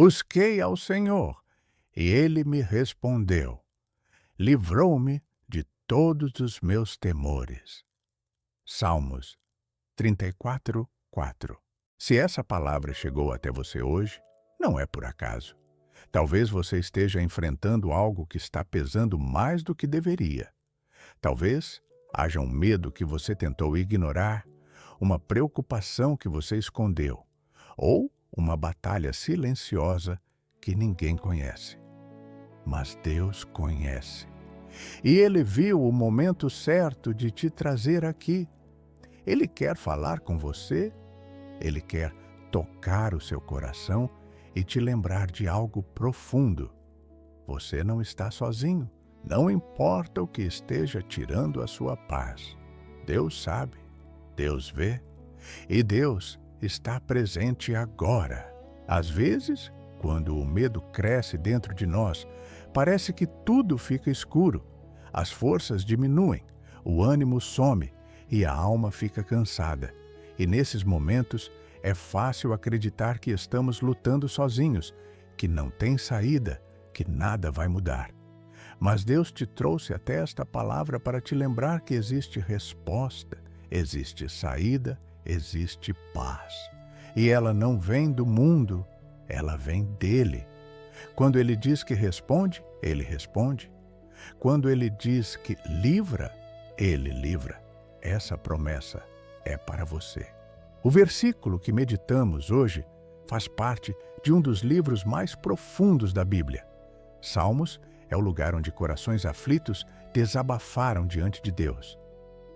Busquei ao Senhor, e Ele me respondeu. Livrou-me de todos os meus temores. Salmos 34, 4. Se essa palavra chegou até você hoje, não é por acaso. Talvez você esteja enfrentando algo que está pesando mais do que deveria. Talvez haja um medo que você tentou ignorar, uma preocupação que você escondeu, ou uma batalha silenciosa que ninguém conhece. Mas Deus conhece. E Ele viu o momento certo de te trazer aqui. Ele quer falar com você, Ele quer tocar o seu coração e te lembrar de algo profundo. Você não está sozinho. Não importa o que esteja tirando a sua paz. Deus sabe, Deus vê, e Deus está presente agora. Às vezes, quando o medo cresce dentro de nós, parece que tudo fica escuro, as forças diminuem, o ânimo some e a alma fica cansada. E nesses momentos é fácil acreditar que estamos lutando sozinhos, que não tem saída, que nada vai mudar. Mas Deus te trouxe até esta palavra para te lembrar que existe resposta, existe saída, existe paz. E ela não vem do mundo, ela vem dele. Quando ele diz que responde, ele responde. Quando ele diz que livra, ele livra. Essa promessa é para você. O versículo que meditamos hoje faz parte de um dos livros mais profundos da Bíblia. Salmos é o lugar onde corações aflitos desabafaram diante de Deus.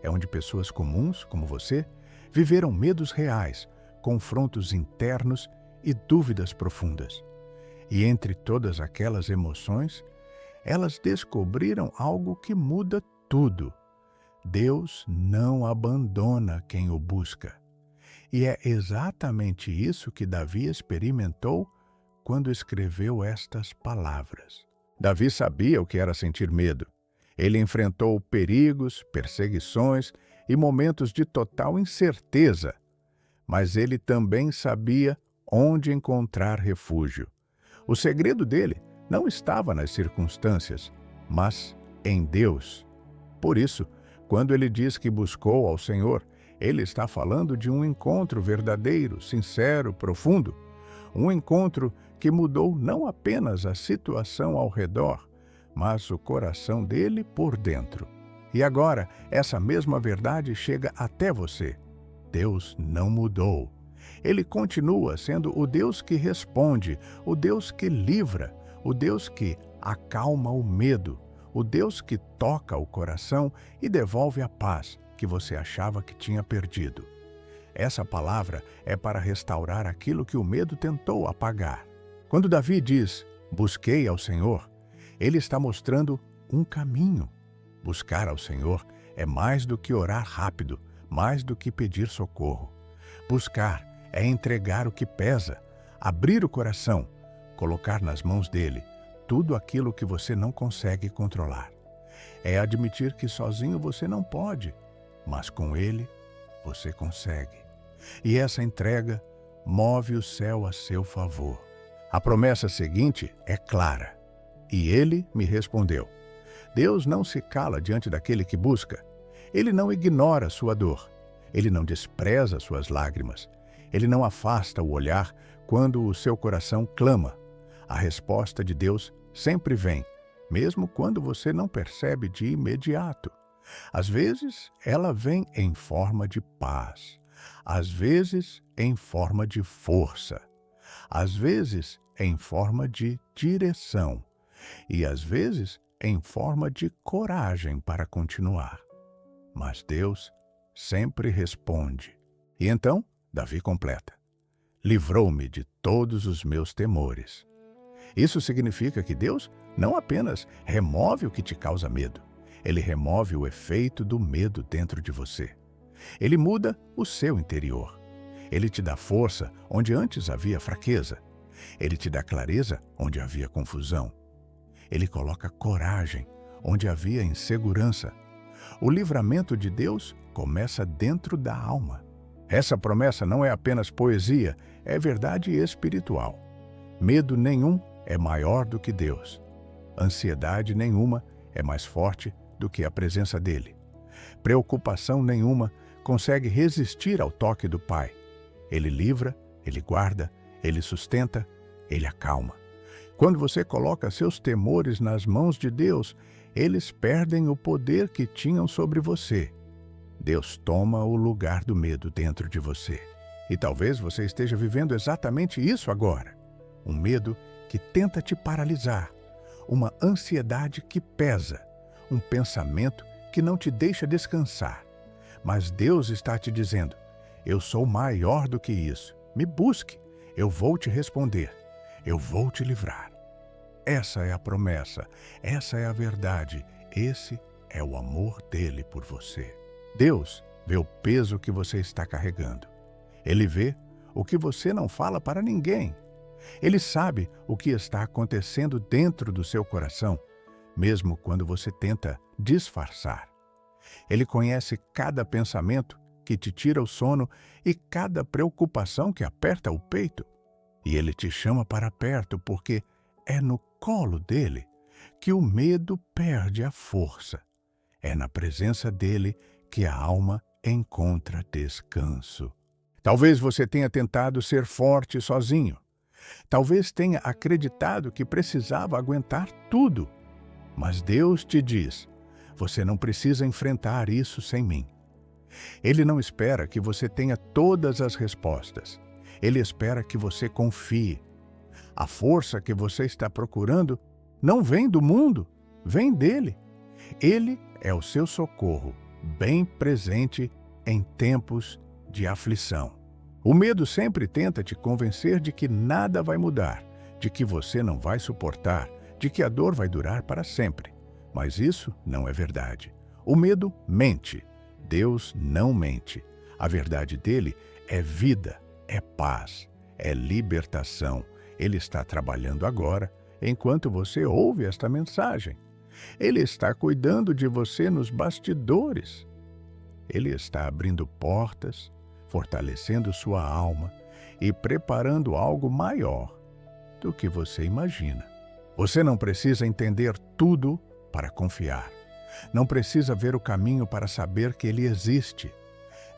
É onde pessoas comuns, como você, viveram medos reais, confrontos internos e dúvidas profundas. E entre todas aquelas emoções, elas descobriram algo que muda tudo. Deus não abandona quem o busca. E é exatamente isso que Davi experimentou quando escreveu estas palavras. Davi sabia o que era sentir medo. Ele enfrentou perigos, perseguições e momentos de total incerteza. Mas ele também sabia onde encontrar refúgio. O segredo dele não estava nas circunstâncias, mas em Deus. Por isso, quando ele diz que buscou ao Senhor, ele está falando de um encontro verdadeiro, sincero, profundo. Um encontro que mudou não apenas a situação ao redor, mas o coração dele por dentro. E agora, essa mesma verdade chega até você. Deus não mudou. Ele continua sendo o Deus que responde, o Deus que livra, o Deus que acalma o medo, o Deus que toca o coração e devolve a paz que você achava que tinha perdido. Essa palavra é para restaurar aquilo que o medo tentou apagar. Quando Davi diz, busquei ao Senhor, ele está mostrando um caminho. Buscar ao Senhor é mais do que orar rápido, mais do que pedir socorro. Buscar é entregar o que pesa, abrir o coração, colocar nas mãos dele tudo aquilo que você não consegue controlar. É admitir que sozinho você não pode, mas com ele você consegue. E essa entrega move o céu a seu favor. A promessa seguinte é clara. E ele me respondeu. Deus não se cala diante daquele que busca. Ele não ignora sua dor. Ele não despreza suas lágrimas. Ele não afasta o olhar quando o seu coração clama. A resposta de Deus sempre vem, mesmo quando você não percebe de imediato. Às vezes, ela vem em forma de paz. Às vezes, em forma de força. Às vezes, em forma de direção. E às vezes, em forma de coragem para continuar. Mas Deus sempre responde. E então, Davi completa. Livrou-me de todos os meus temores. Isso significa que Deus não apenas remove o que te causa medo. Ele remove o efeito do medo dentro de você. Ele muda o seu interior. Ele te dá força onde antes havia fraqueza. Ele te dá clareza onde havia confusão. Ele coloca coragem onde havia insegurança. O livramento de Deus começa dentro da alma. Essa promessa não é apenas poesia, é verdade espiritual. Medo nenhum é maior do que Deus. Ansiedade nenhuma é mais forte do que a presença dele. Preocupação nenhuma consegue resistir ao toque do Pai. Ele livra, ele guarda, ele sustenta, ele acalma. Quando você coloca seus temores nas mãos de Deus, eles perdem o poder que tinham sobre você. Deus toma o lugar do medo dentro de você. E talvez você esteja vivendo exatamente isso agora. Um medo que tenta te paralisar, uma ansiedade que pesa, um pensamento que não te deixa descansar. Mas Deus está te dizendo: eu sou maior do que isso. Me busque, eu vou te responder, eu vou te livrar. Essa é a promessa, essa é a verdade, esse é o amor dele por você. Deus vê o peso que você está carregando. Ele vê o que você não fala para ninguém. Ele sabe o que está acontecendo dentro do seu coração, mesmo quando você tenta disfarçar. Ele conhece cada pensamento que te tira o sono e cada preocupação que aperta o peito. E ele te chama para perto porque é no colo dele que o medo perde a força. É na presença dele que a alma encontra descanso. Talvez você tenha tentado ser forte sozinho. Talvez tenha acreditado que precisava aguentar tudo. Mas Deus te diz: você não precisa enfrentar isso sem mim. Ele não espera que você tenha todas as respostas. Ele espera que você confie. A força que você está procurando não vem do mundo, vem dele. Ele é o seu socorro, bem presente em tempos de aflição. O medo sempre tenta te convencer de que nada vai mudar, de que você não vai suportar, de que a dor vai durar para sempre. Mas isso não é verdade. O medo mente. Deus não mente. A verdade dele é vida, é paz, é libertação. Ele está trabalhando agora, enquanto você ouve esta mensagem. Ele está cuidando de você nos bastidores. Ele está abrindo portas, fortalecendo sua alma e preparando algo maior do que você imagina. Você não precisa entender tudo para confiar. Não precisa ver o caminho para saber que ele existe.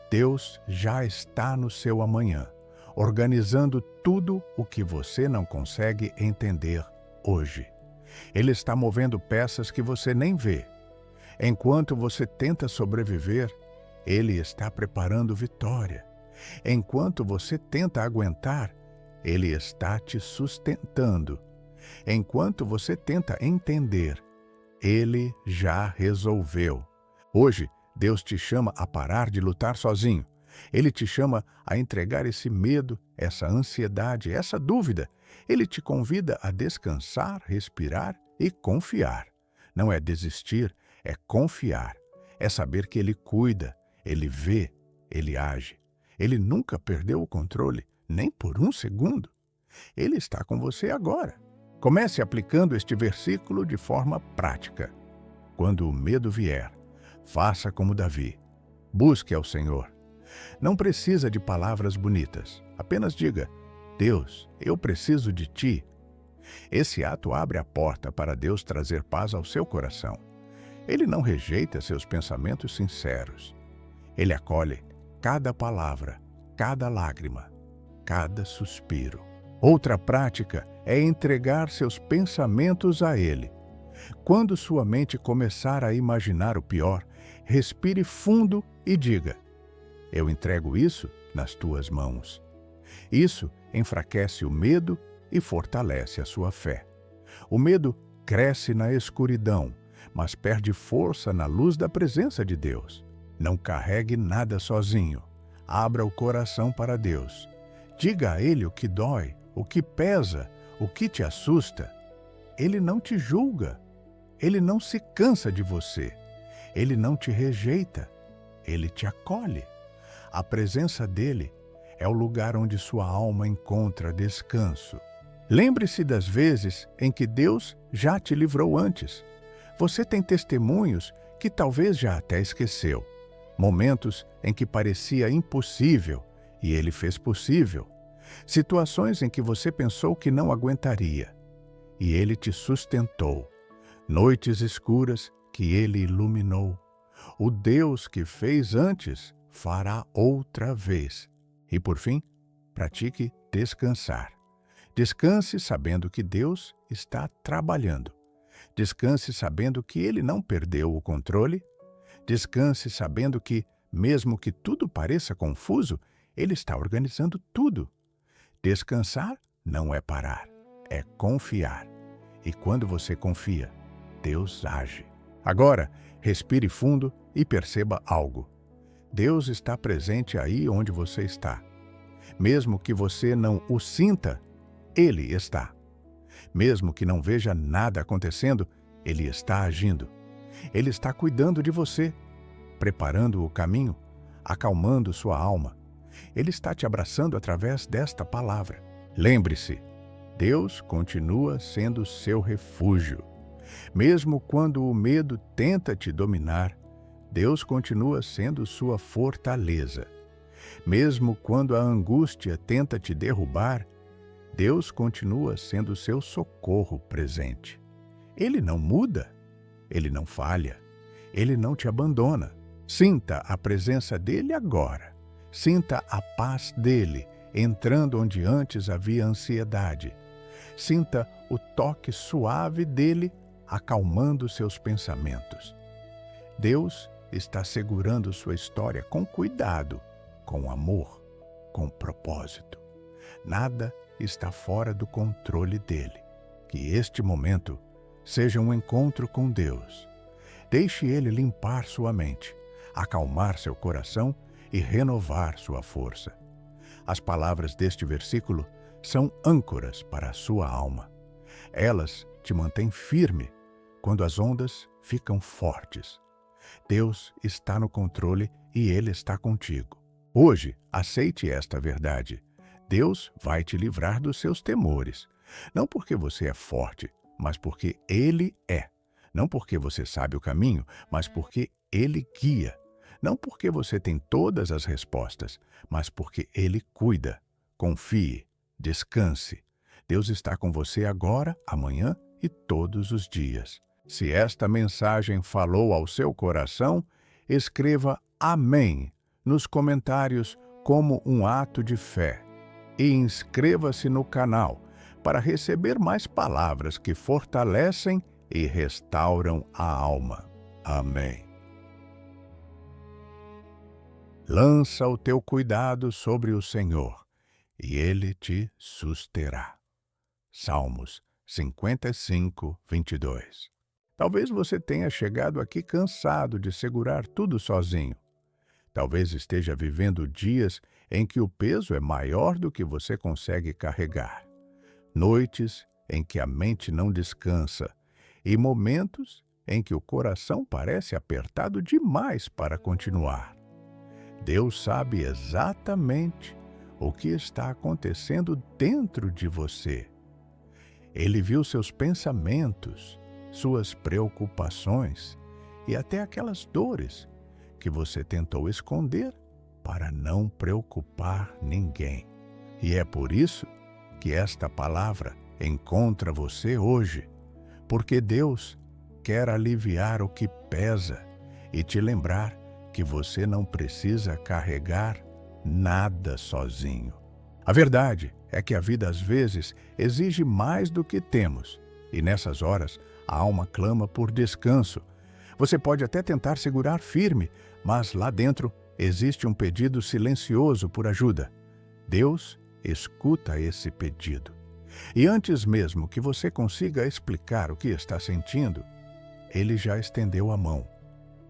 Deus já está no seu amanhã, organizando tudo o que você não consegue entender hoje. Ele está movendo peças que você nem vê. Enquanto você tenta sobreviver, ele está preparando vitória. Enquanto você tenta aguentar, ele está te sustentando. Enquanto você tenta entender, ele já resolveu. Hoje, Deus te chama a parar de lutar sozinho. Ele te chama a entregar esse medo, essa ansiedade, essa dúvida. Ele te convida a descansar, respirar e confiar. Não é desistir, é confiar. É saber que ele cuida, ele vê, ele age. Ele nunca perdeu o controle, nem por um segundo. Ele está com você agora. Comece aplicando este versículo de forma prática. Quando o medo vier, faça como Davi. Busque ao Senhor. Não precisa de palavras bonitas. Apenas diga: Deus, eu preciso de Ti. Esse ato abre a porta para Deus trazer paz ao seu coração. Ele não rejeita seus pensamentos sinceros. Ele acolhe cada palavra, cada lágrima, cada suspiro. Outra prática é entregar seus pensamentos a Ele. Quando sua mente começar a imaginar o pior, respire fundo e diga: eu entrego isso nas tuas mãos. Isso enfraquece o medo e fortalece a sua fé. O medo cresce na escuridão, mas perde força na luz da presença de Deus. Não carregue nada sozinho. Abra o coração para Deus. Diga a Ele o que dói, o que pesa, o que te assusta. Ele não te julga. Ele não se cansa de você. Ele não te rejeita. Ele te acolhe. A presença dele é o lugar onde sua alma encontra descanso. Lembre-se das vezes em que Deus já te livrou antes. Você tem testemunhos que talvez já até esqueceu. Momentos em que parecia impossível e Ele fez possível. Situações em que você pensou que não aguentaria, e Ele te sustentou. Noites escuras que Ele iluminou. O Deus que fez antes fará outra vez. E por fim, pratique descansar. Descanse sabendo que Deus está trabalhando. Descanse sabendo que Ele não perdeu o controle. Descanse sabendo que, mesmo que tudo pareça confuso, Ele está organizando tudo. Descansar não é parar, é confiar. E quando você confia, Deus age. Agora, respire fundo e perceba algo. Deus está presente aí onde você está. Mesmo que você não o sinta, Ele está. Mesmo que não veja nada acontecendo, Ele está agindo. Ele está cuidando de você, preparando o caminho, acalmando sua alma. Ele está te abraçando através desta palavra. Lembre-se, Deus continua sendo seu refúgio. Mesmo quando o medo tenta te dominar, Deus continua sendo sua fortaleza. Mesmo quando a angústia tenta te derrubar, Deus continua sendo seu socorro presente. Ele não muda, Ele não falha, Ele não te abandona. Sinta a presença dEle agora. Sinta a paz dEle entrando onde antes havia ansiedade. Sinta o toque suave dEle acalmando seus pensamentos. Deus está segurando sua história com cuidado, com amor, com propósito. Nada está fora do controle dEle. Que este momento seja um encontro com Deus. Deixe Ele limpar sua mente, acalmar seu coração e renovar sua força. As palavras deste versículo são âncoras para a sua alma. Elas te mantêm firme quando as ondas ficam fortes. Deus está no controle e Ele está contigo. Hoje, aceite esta verdade. Deus vai te livrar dos seus temores. Não porque você é forte, mas porque Ele é. Não porque você sabe o caminho, mas porque Ele guia. Não porque você tem todas as respostas, mas porque Ele cuida. Confie, descanse. Deus está com você agora, amanhã e todos os dias. Se esta mensagem falou ao seu coração, escreva Amém nos comentários como um ato de fé. E inscreva-se no canal para receber mais palavras que fortalecem e restauram a alma. Amém. Lança o teu cuidado sobre o Senhor, e Ele te susterá. Salmos 55, 22. Talvez você tenha chegado aqui cansado de segurar tudo sozinho. Talvez esteja vivendo dias em que o peso é maior do que você consegue carregar. Noites em que a mente não descansa e momentos em que o coração parece apertado demais para continuar. Deus sabe exatamente o que está acontecendo dentro de você. Ele viu seus pensamentos, suas preocupações e até aquelas dores que você tentou esconder para não preocupar ninguém. E é por isso que esta palavra encontra você hoje, porque Deus quer aliviar o que pesa e te lembrar que você não precisa carregar nada sozinho. A verdade é que a vida às vezes exige mais do que temos, e nessas horas a alma clama por descanso. Você pode até tentar segurar firme, mas lá dentro existe um pedido silencioso por ajuda. Deus escuta esse pedido. E antes mesmo que você consiga explicar o que está sentindo, Ele já estendeu a mão.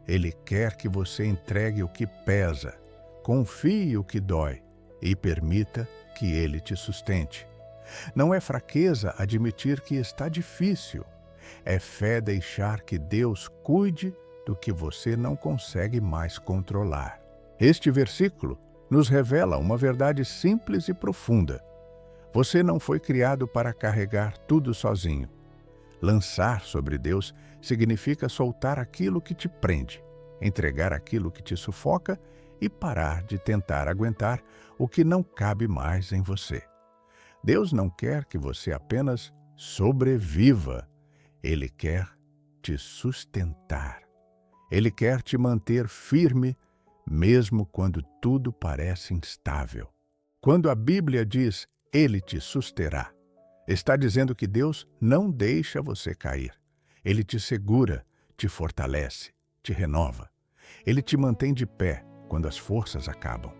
Ele quer que você entregue o que pesa, confie o que dói e permita que Ele te sustente. Não é fraqueza admitir que está difícil. É fé deixar que Deus cuide do que você não consegue mais controlar. Este versículo nos revela uma verdade simples e profunda. Você não foi criado para carregar tudo sozinho. Lançar sobre Deus significa soltar aquilo que te prende, entregar aquilo que te sufoca e parar de tentar aguentar o que não cabe mais em você. Deus não quer que você apenas sobreviva. Ele quer te sustentar. Ele quer te manter firme, mesmo quando tudo parece instável. Quando a Bíblia diz, Ele te susterá, está dizendo que Deus não deixa você cair. Ele te segura, te fortalece, te renova. Ele te mantém de pé quando as forças acabam.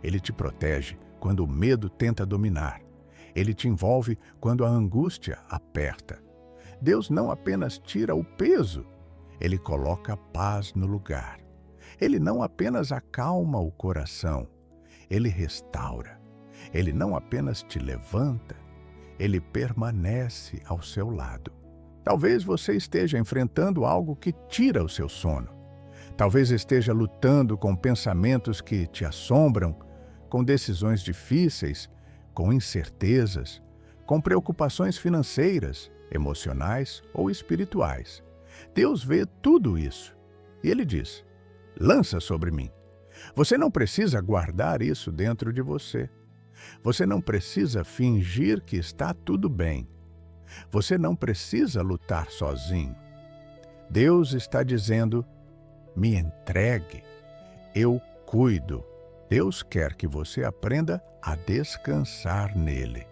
Ele te protege quando o medo tenta dominar. Ele te envolve quando a angústia aperta. Deus não apenas tira o peso, Ele coloca paz no lugar. Ele não apenas acalma o coração, Ele restaura. Ele não apenas te levanta, Ele permanece ao seu lado. Talvez você esteja enfrentando algo que tira o seu sono. Talvez esteja lutando com pensamentos que te assombram, com decisões difíceis, com incertezas, com preocupações financeiras, emocionais ou espirituais. Deus vê tudo isso e Ele diz, lança sobre mim. Você não precisa guardar isso dentro de você. Você não precisa fingir que está tudo bem. Você não precisa lutar sozinho. Deus está dizendo, me entregue, eu cuido. Deus quer que você aprenda a descansar nele.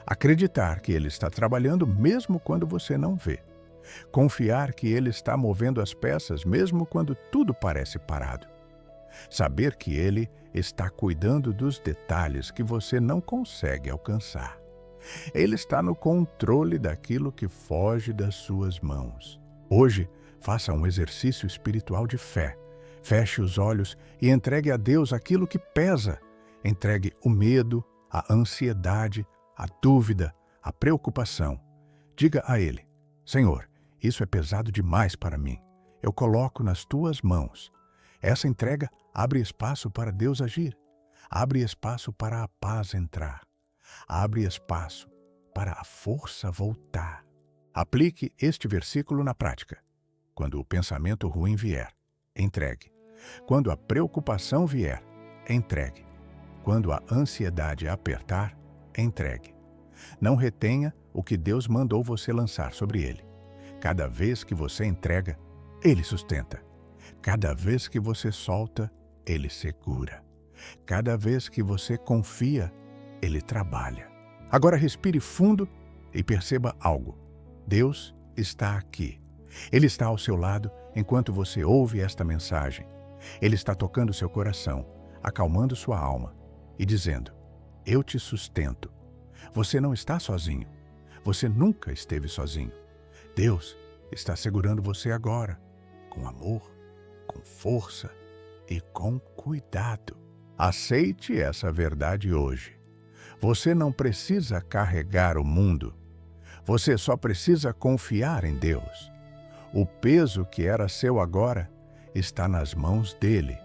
Acreditar que Ele está trabalhando mesmo quando você não vê. Confiar que Ele está movendo as peças mesmo quando tudo parece parado. Saber que Ele está cuidando dos detalhes que você não consegue alcançar. Ele está no controle daquilo que foge das suas mãos. Hoje, faça um exercício espiritual de fé. Feche os olhos e entregue a Deus aquilo que pesa. Entregue o medo, a ansiedade, a dúvida, a preocupação. Diga a Ele, Senhor, isso é pesado demais para mim. Eu coloco nas tuas mãos. Essa entrega abre espaço para Deus agir. Abre espaço para a paz entrar. Abre espaço para a força voltar. Aplique este versículo na prática. Quando o pensamento ruim vier, entregue. Quando a preocupação vier, entregue. Quando a ansiedade apertar, entregue. Não retenha o que Deus mandou você lançar sobre ele. Cada vez que você entrega, Ele sustenta. Cada vez que você solta, Ele segura. Cada vez que você confia, Ele trabalha. Agora respire fundo e perceba algo. Deus está aqui. Ele está ao seu lado enquanto você ouve esta mensagem. Ele está tocando seu coração, acalmando sua alma e dizendo, eu te sustento. Você não está sozinho. Você nunca esteve sozinho. Deus está segurando você agora, com amor, com força e com cuidado. Aceite essa verdade hoje. Você não precisa carregar o mundo. Você só precisa confiar em Deus. O peso que era seu agora está nas mãos dele.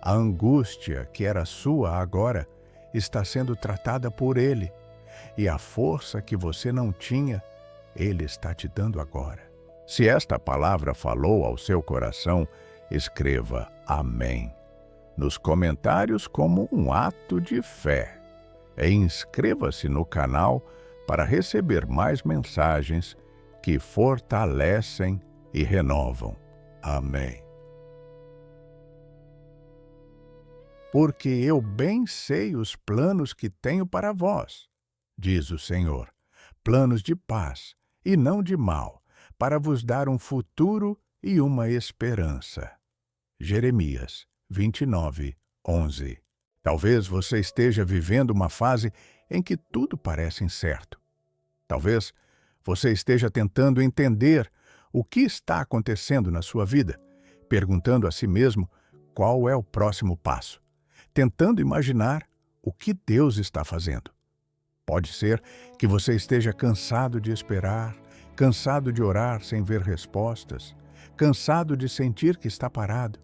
A angústia que era sua agora está sendo tratada por ele. E a força que você não tinha, ele está te dando agora. Se esta palavra falou ao seu coração, escreva Amém nos comentários como um ato de fé. E inscreva-se no canal para receber mais mensagens que fortalecem e renovam. Amém. Porque eu bem sei os planos que tenho para vós, diz o Senhor, planos de paz e não de mal, para vos dar um futuro e uma esperança. Jeremias 29:11. Talvez você esteja vivendo uma fase em que tudo parece incerto. Talvez você esteja tentando entender o que está acontecendo na sua vida, perguntando a si mesmo qual é o próximo passo, tentando imaginar o que Deus está fazendo. Pode ser que você esteja cansado de esperar, cansado de orar sem ver respostas, cansado de sentir que está parado.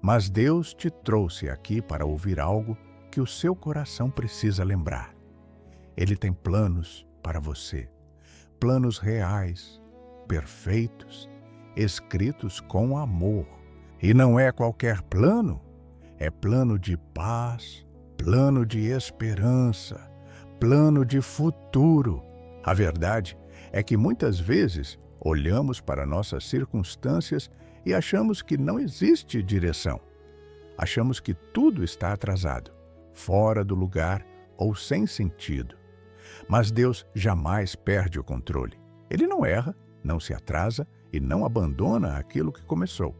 Mas Deus te trouxe aqui para ouvir algo que o seu coração precisa lembrar. Ele tem planos para você, planos reais, perfeitos, escritos com amor. E não é qualquer plano, É plano de paz, plano de esperança, plano de futuro. A verdade é que muitas vezes olhamos para nossas circunstâncias e achamos que não existe direção. Achamos que tudo está atrasado, fora do lugar ou sem sentido. Mas Deus jamais perde o controle. Ele não erra, não se atrasa e não abandona aquilo que começou.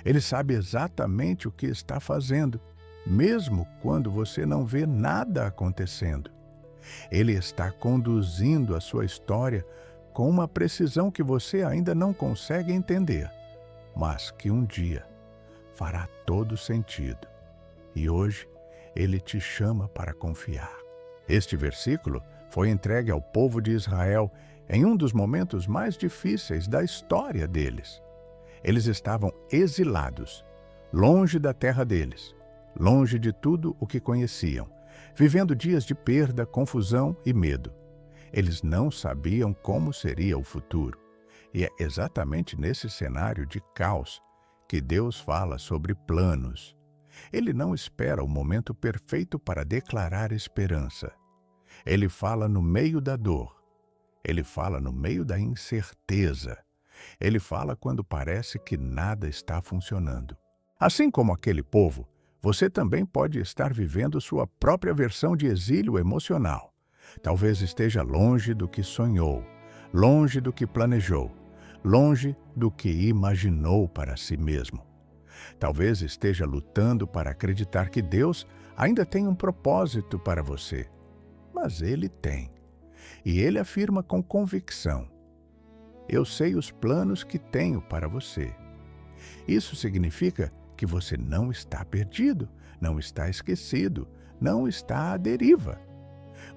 Ele sabe exatamente o que está fazendo, mesmo quando você não vê nada acontecendo. Ele está conduzindo a sua história com uma precisão que você ainda não consegue entender, mas que um dia fará todo sentido. E hoje ele te chama para confiar. Este versículo foi entregue ao povo de Israel em um dos momentos mais difíceis da história deles. Eles estavam exilados, longe da terra deles, longe de tudo o que conheciam, vivendo dias de perda, confusão e medo. Eles não sabiam como seria o futuro. E é exatamente nesse cenário de caos que Deus fala sobre planos. Ele não espera o momento perfeito para declarar esperança. Ele fala no meio da dor. Ele fala no meio da incerteza. Ele fala quando parece que nada está funcionando. Assim como aquele povo, você também pode estar vivendo sua própria versão de exílio emocional. Talvez esteja longe do que sonhou, longe do que planejou, longe do que imaginou para si mesmo. Talvez esteja lutando para acreditar que Deus ainda tem um propósito para você. Mas Ele tem. E Ele afirma com convicção: eu sei os planos que tenho para você. Isso significa que você não está perdido, não está esquecido, não está à deriva.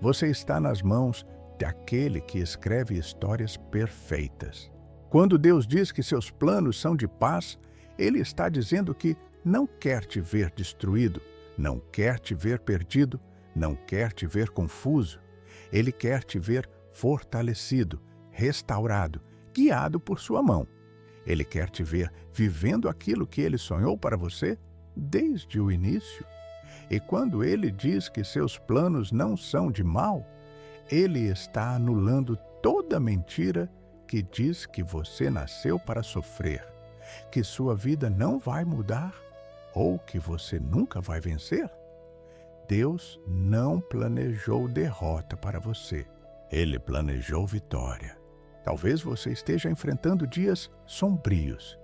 Você está nas mãos daquele que escreve histórias perfeitas. Quando Deus diz que seus planos são de paz, Ele está dizendo que não quer te ver destruído, não quer te ver perdido, não quer te ver confuso. Ele quer te ver fortalecido, restaurado, guiado por sua mão. Ele quer te ver vivendo aquilo que Ele sonhou para você desde o início. E quando Ele diz que seus planos não são de mal, Ele está anulando toda mentira que diz que você nasceu para sofrer, que sua vida não vai mudar ou que você nunca vai vencer. Deus não planejou derrota para você. Ele planejou vitória. Talvez você esteja enfrentando dias sombrios,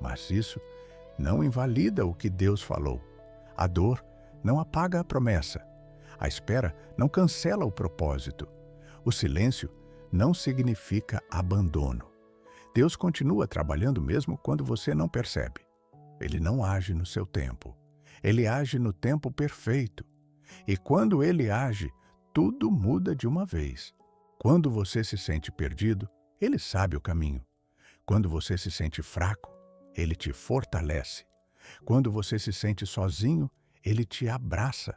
mas isso não invalida o que Deus falou. A dor não apaga a promessa. A espera não cancela o propósito. O silêncio não significa abandono. Deus continua trabalhando mesmo quando você não percebe. Ele não age no seu tempo. Ele age no tempo perfeito. E quando Ele age, tudo muda de uma vez. Quando você se sente perdido, Ele sabe o caminho. Quando você se sente fraco, Ele te fortalece. Quando você se sente sozinho, Ele te abraça.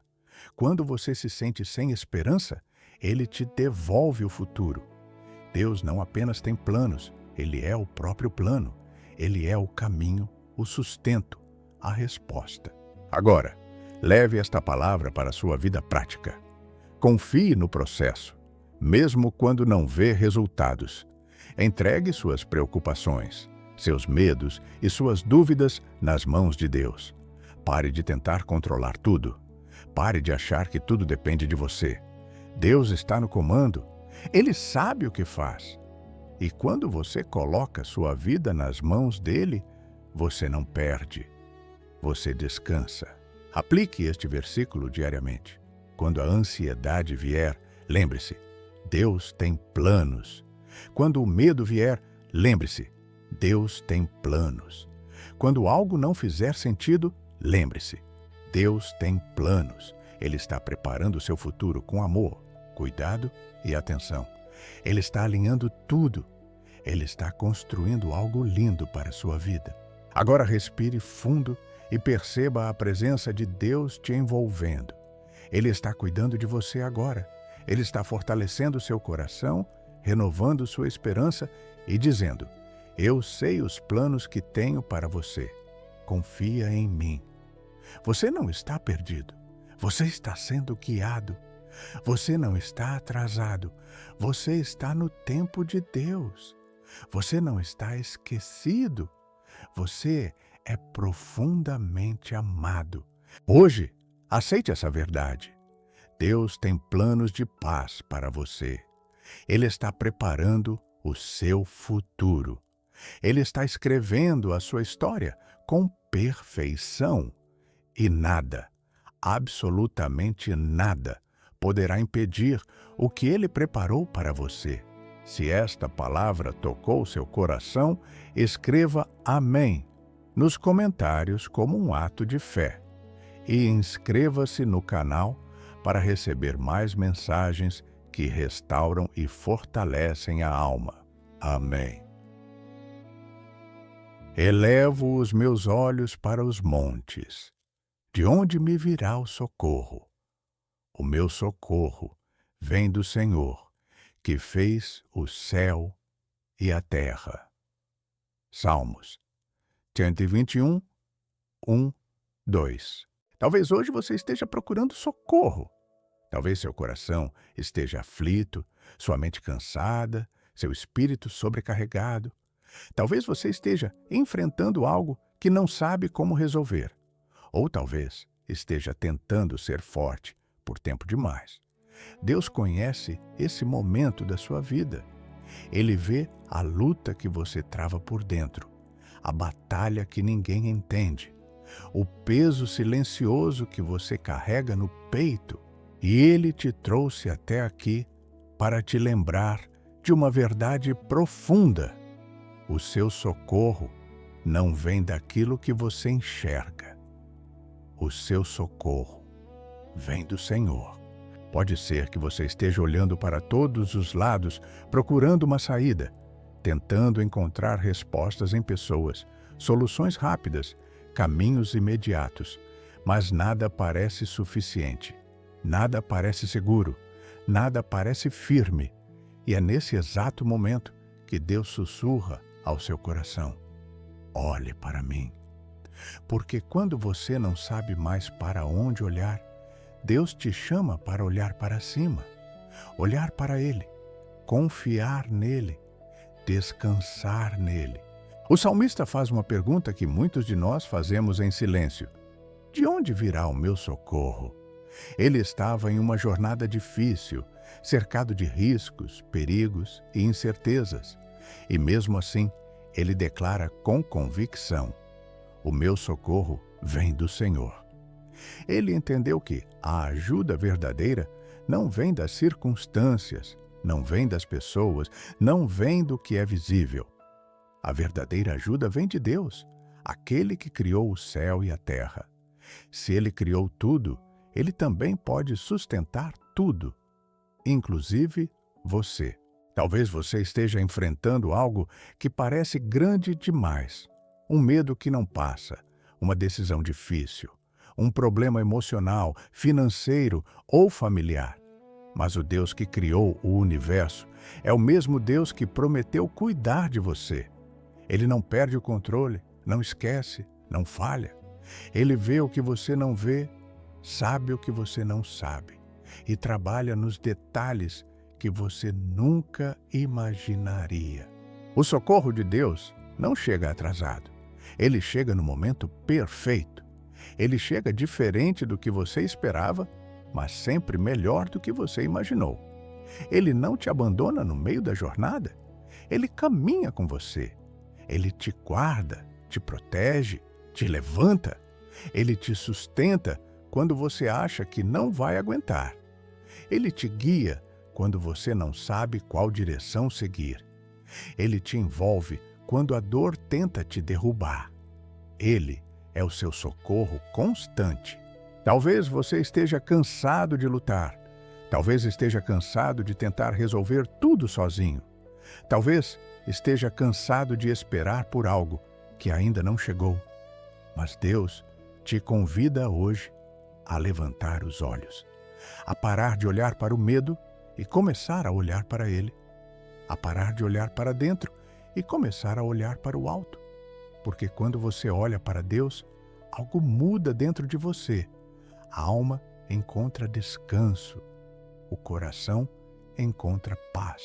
Quando você se sente sem esperança, Ele te devolve o futuro. Deus não apenas tem planos, Ele é o próprio plano. Ele é o caminho, o sustento, a resposta. Agora, leve esta palavra para a sua vida prática. Confie no processo, mesmo quando não vê resultados. Entregue suas preocupações, seus medos e suas dúvidas nas mãos de Deus. Pare de tentar controlar tudo. Pare de achar que tudo depende de você. Deus está no comando. Ele sabe o que faz. E quando você coloca sua vida nas mãos dele, você não perde. Você descansa. Aplique este versículo diariamente. Quando a ansiedade vier, lembre-se, Deus tem planos. Quando o medo vier, lembre-se, Deus tem planos. Quando algo não fizer sentido, lembre-se, Deus tem planos. Ele está preparando o seu futuro com amor, cuidado e atenção. Ele está alinhando tudo. Ele está construindo algo lindo para a sua vida. Agora respire fundo e perceba a presença de Deus te envolvendo. Ele está cuidando de você agora. Ele está fortalecendo seu coração, renovando sua esperança e dizendo: eu sei os planos que tenho para você. Confia em mim. Você não está perdido. Você está sendo guiado. Você não está atrasado. Você está no tempo de Deus. Você não está esquecido. Você é profundamente amado. Hoje, aceite essa verdade. Deus tem planos de paz para você. Ele está preparando o seu futuro. Ele está escrevendo a sua história com perfeição. E nada, absolutamente nada, poderá impedir o que Ele preparou para você. Se esta palavra tocou seu coração, escreva amém nos comentários como um ato de fé. E inscreva-se no canal para receber mais mensagens que restauram e fortalecem a alma. Amém. Elevo os meus olhos para os montes. De onde me virá o socorro? O meu socorro vem do Senhor, que fez o céu e a terra. Salmos 121, 1, 2. Talvez hoje você esteja procurando socorro. Talvez seu coração esteja aflito, sua mente cansada, seu espírito sobrecarregado. Talvez você esteja enfrentando algo que não sabe como resolver. Ou talvez esteja tentando ser forte por tempo demais. Deus conhece esse momento da sua vida. Ele vê a luta que você trava por dentro, a batalha que ninguém entende, o peso silencioso que você carrega no peito. E Ele te trouxe até aqui para te lembrar de uma verdade profunda. O seu socorro não vem daquilo que você enxerga. O seu socorro vem do Senhor. Pode ser que você esteja olhando para todos os lados, procurando uma saída, tentando encontrar respostas em pessoas, soluções rápidas, caminhos imediatos, mas nada parece suficiente, nada parece seguro, nada parece firme. E é nesse exato momento que Deus sussurra ao seu coração: olhe para mim. Porque quando você não sabe mais para onde olhar, Deus te chama para olhar para cima, olhar para Ele, confiar nele, descansar nele. O salmista faz uma pergunta que muitos de nós fazemos em silêncio: de onde virá o meu socorro? Ele estava em uma jornada difícil, cercado de riscos, perigos e incertezas. E mesmo assim, ele declara com convicção: o meu socorro vem do Senhor. Ele entendeu que a ajuda verdadeira não vem das circunstâncias, não vem das pessoas, não vem do que é visível. A verdadeira ajuda vem de Deus, aquele que criou o céu e a terra. Se Ele criou tudo, Ele também pode sustentar tudo, inclusive você. Talvez você esteja enfrentando algo que parece grande demais, um medo que não passa, uma decisão difícil, um problema emocional, financeiro ou familiar. Mas o Deus que criou o universo é o mesmo Deus que prometeu cuidar de você. Ele não perde o controle, não esquece, não falha. Ele vê o que você não vê, sabe o que você não sabe e trabalha nos detalhes que você nunca imaginaria. O socorro de Deus não chega atrasado. Ele chega no momento perfeito. Ele chega diferente do que você esperava, mas sempre melhor do que você imaginou. Ele não te abandona no meio da jornada. Ele caminha com você. Ele te guarda, te protege, te levanta. Ele te sustenta quando você acha que não vai aguentar. Ele te guia quando você não sabe qual direção seguir. Ele te envolve quando a dor tenta te derrubar. Ele é o seu socorro constante. Talvez você esteja cansado de lutar. Talvez esteja cansado de tentar resolver tudo sozinho. Talvez esteja cansado de esperar por algo que ainda não chegou. Mas Deus te convida hoje a levantar os olhos, a parar de olhar para o medo e começar a olhar para Ele, a parar de olhar para dentro e começar a olhar para o alto. Porque quando você olha para Deus, algo muda dentro de você. A alma encontra descanso, o coração encontra paz,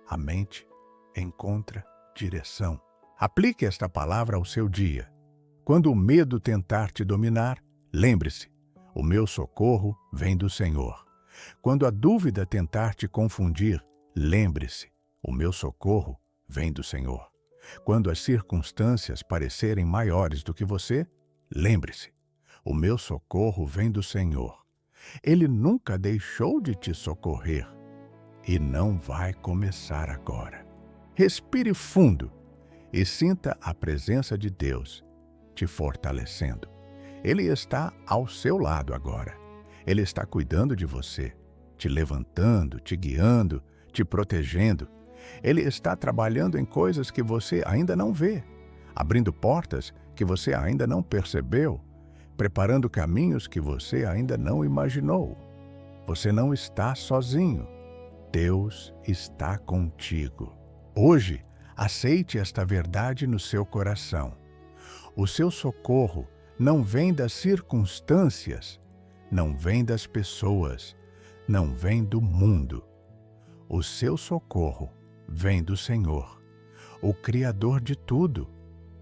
a mente encontra direção. Aplique esta palavra ao seu dia. Quando o medo tentar te dominar, lembre-se, o meu socorro vem do Senhor. Quando a dúvida tentar te confundir, lembre-se, o meu socorro vem do Senhor. Quando as circunstâncias parecerem maiores do que você, lembre-se, o meu socorro vem do Senhor. Ele nunca deixou de te socorrer e não vai começar agora. Respire fundo e sinta a presença de Deus te fortalecendo. Ele está ao seu lado agora. Ele está cuidando de você, te levantando, te guiando, te protegendo. Ele está trabalhando em coisas que você ainda não vê, abrindo portas que você ainda não percebeu, preparando caminhos que você ainda não imaginou. Você não está sozinho. Deus está contigo. Hoje, aceite esta verdade no seu coração. O seu socorro não vem das circunstâncias, não vem das pessoas, não vem do mundo. O seu socorro vem do Senhor, o Criador de tudo,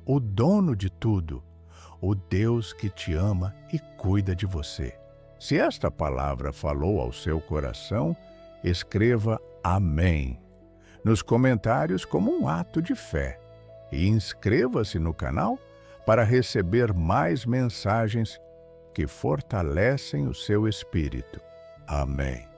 o dono de tudo, o Deus que te ama e cuida de você. Se esta palavra falou ao seu coração, escreva Amém nos comentários como um ato de fé e inscreva-se no canal para receber mais mensagens que fortalecem o seu espírito. Amém.